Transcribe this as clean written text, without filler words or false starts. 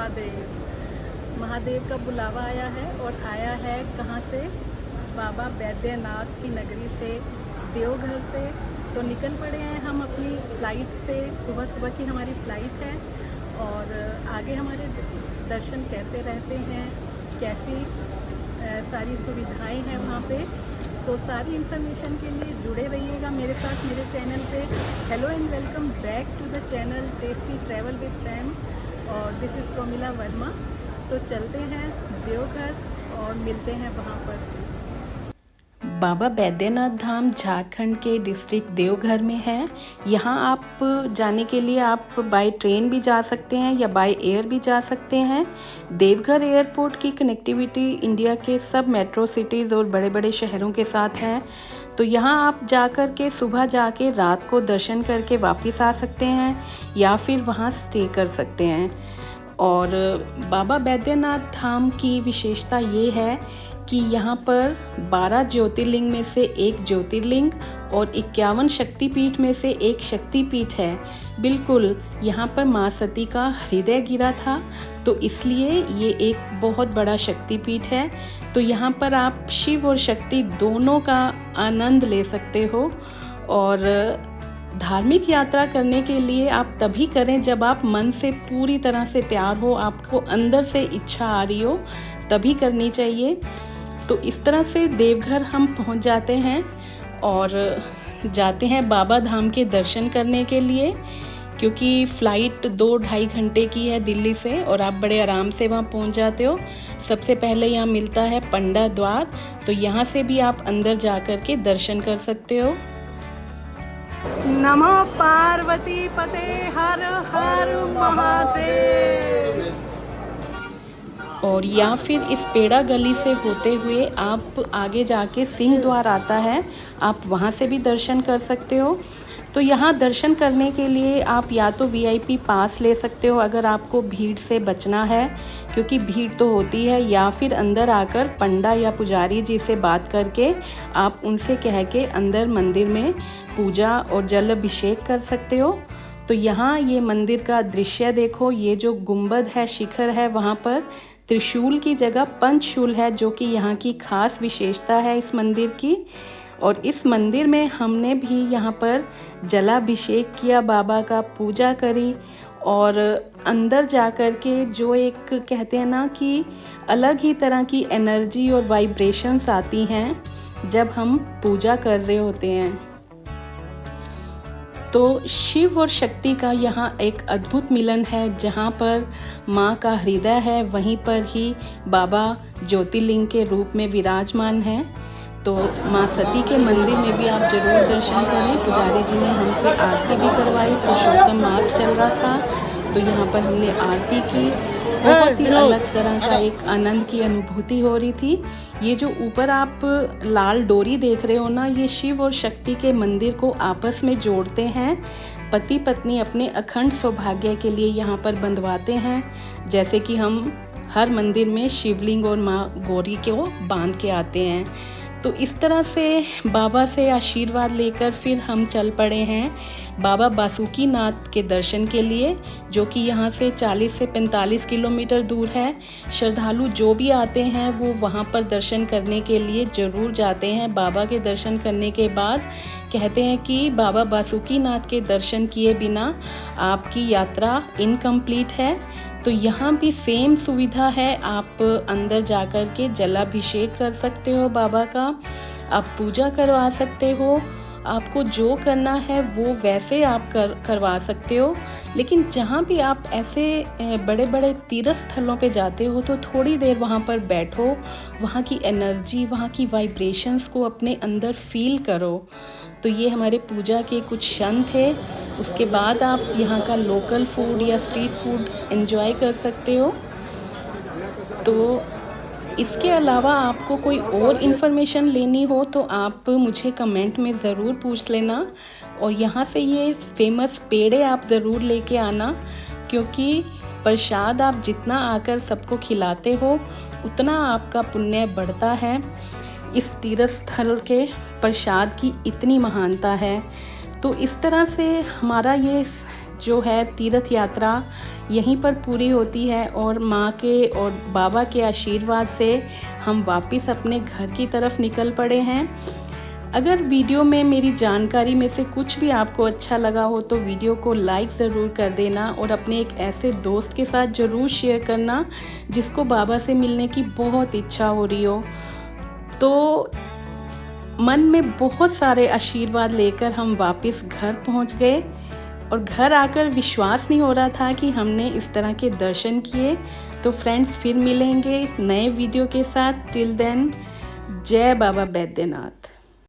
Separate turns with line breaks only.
महादेव। महादेव का बुलावा आया है और आया है कहाँ से? बाबा बैद्यनाथ की नगरी से, देवघर से। तो निकल पड़े हैं हम अपनी फ़्लाइट से। सुबह सुबह की हमारी फ़्लाइट है और आगे हमारे दर्शन कैसे रहते हैं, कैसी सारी सुविधाएं हैं वहाँ पे, तो सारी इन्फॉर्मेशन के लिए जुड़े रहिएगा मेरे साथ मेरे चैनल पे। Hello and welcome back to the channel Tasty Travel with Friend और दिस इज़ प्रोमिला वर्मा। तो चलते हैं देवघर और मिलते हैं वहाँ पर।
बाबा बैद्यनाथ धाम झारखंड के डिस्ट्रिक्ट देवघर में है। यहाँ आप जाने के लिए आप बाय ट्रेन भी जा सकते हैं या बाय एयर भी जा सकते हैं। देवघर एयरपोर्ट की कनेक्टिविटी इंडिया के सब मेट्रो सिटीज़ और बड़े बड़े शहरों के साथ है। तो यहाँ आप जाकर के सुबह जाके रात को दर्शन करके वापस आ सकते हैं या फिर वहाँ स्टे कर सकते हैं। और बाबा बैद्यनाथ धाम की विशेषता ये है कि यहाँ पर 12 ज्योतिर्लिंग में से एक ज्योतिर्लिंग और 51 शक्तिपीठ में से एक शक्तिपीठ है। बिल्कुल यहाँ पर माँ सती का हृदय गिरा था, तो इसलिए ये एक बहुत बड़ा शक्तिपीठ है। तो यहाँ पर आप शिव और शक्ति दोनों का आनंद ले सकते हो। और धार्मिक यात्रा करने के लिए आप तभी करें जब आप मन से पूरी तरह से तैयार हो, आपको अंदर से इच्छा आ रही हो, तभी करनी चाहिए। तो इस तरह से देवघर हम पहुंच जाते हैं और जाते हैं बाबा धाम के दर्शन करने के लिए, क्योंकि फ़्लाइट 2-2.5 घंटे की है दिल्ली से और आप बड़े आराम से वहाँ पहुँच जाते हो। सबसे पहले यहाँ मिलता है पंडा द्वार, तो यहाँ से भी आप अंदर जा कर के दर्शन कर सकते हो।
नमो पार्वती पते हर हर महादेव।
और या फिर इस पेड़ा गली से होते हुए आप आगे जाके सिंह द्वार आता है, आप वहाँ से भी दर्शन कर सकते हो। तो यहाँ दर्शन करने के लिए आप या तो वीआईपी पास ले सकते हो अगर आपको भीड़ से बचना है, क्योंकि भीड़ तो होती है, या फिर अंदर आकर पंडा या पुजारी जी से बात करके आप उनसे कह के अंदर मंदिर में पूजा और जल अभिषेक कर सकते हो। तो यहाँ ये मंदिर का दृश्य देखो, ये जो गुंबद है, शिखर है, वहाँ पर त्रिशूल की जगह पंचशूल है, जो कि यहाँ की खास विशेषता है इस मंदिर की। और इस मंदिर में हमने भी यहाँ पर जलाभिषेक किया, बाबा का पूजा करी और अंदर जा कर के जो एक कहते हैं ना कि अलग ही तरह की एनर्जी और वाइब्रेशंस आती हैं जब हम पूजा कर रहे होते हैं। तो शिव और शक्ति का यहाँ एक अद्भुत मिलन है, जहाँ पर माँ का हृदय है वहीं पर ही बाबा ज्योतिर्लिंग के रूप में विराजमान हैं। तो माँ सती के मंदिर में भी आप जरूर दर्शन करें। पुजारी जी ने हमसे आरती भी करवाई, पुरुषोत्तम मास चल रहा था, तो यहाँ पर हमने आरती की। बहुत ही अलग तरह का एक आनंद की अनुभूति हो रही थी। ये जो ऊपर आप लाल डोरी देख रहे हो ना, ये शिव और शक्ति के मंदिर को आपस में जोड़ते हैं। पति पत्नी अपने अखंड सौभाग्य के लिए यहाँ पर बंधवाते हैं, जैसे कि हम हर मंदिर में शिवलिंग और माँ गौरी को बांध के आते हैं। तो इस तरह से बाबा से आशीर्वाद लेकर फिर हम चल पड़े हैं बाबा बासुकीनाथ के दर्शन के लिए, जो कि यहाँ से 40 से 45 किलोमीटर दूर है। श्रद्धालु जो भी आते हैं वो वहाँ पर दर्शन करने के लिए ज़रूर जाते हैं। बाबा के दर्शन करने के बाद कहते हैं कि बाबा बासुकीनाथ के दर्शन किए बिना आपकी यात्रा इनकम्प्लीट है। तो यहाँ भी सेम सुविधा है, आप अंदर जाकर के जलाभिषेक कर सकते हो बाबा का, आप पूजा करवा सकते हो, आपको जो करना है वो वैसे आप करवा सकते हो। लेकिन जहाँ भी आप ऐसे बड़े बड़े तीर्थ स्थलों पे जाते हो तो थोड़ी देर वहाँ पर बैठो, वहाँ की एनर्जी, वहाँ की वाइब्रेशंस को अपने अंदर फील करो। तो ये हमारे पूजा के कुछ क्षण थे। उसके बाद आप यहाँ का लोकल फूड या स्ट्रीट फूड एंजॉय कर सकते हो। तो इसके अलावा आपको कोई और इन्फॉर्मेशन लेनी हो तो आप मुझे कमेंट में ज़रूर पूछ लेना। और यहाँ से ये फेमस पेड़े आप ज़रूर लेके आना, क्योंकि प्रसाद आप जितना आकर सबको खिलाते हो उतना आपका पुण्य बढ़ता है। इस तीर्थ स्थल के प्रसाद की इतनी महानता है। तो इस तरह से हमारा ये जो है तीर्थ यात्रा यहीं पर पूरी होती है और माँ के और बाबा के आशीर्वाद से हम वापस अपने घर की तरफ निकल पड़े हैं। अगर वीडियो में मेरी जानकारी में से कुछ भी आपको अच्छा लगा हो तो वीडियो को लाइक ज़रूर कर देना और अपने एक ऐसे दोस्त के साथ ज़रूर शेयर करना जिसको बाबा से मिलने की बहुत इच्छा हो रही हो। तो मन में बहुत सारे आशीर्वाद लेकर हम वापस घर पहुंच गए और घर आकर विश्वास नहीं हो रहा था कि हमने इस तरह के दर्शन किए। तो फ्रेंड्स, फिर मिलेंगे नए वीडियो के साथ। टिल देन, जय बाबा बैद्यनाथ।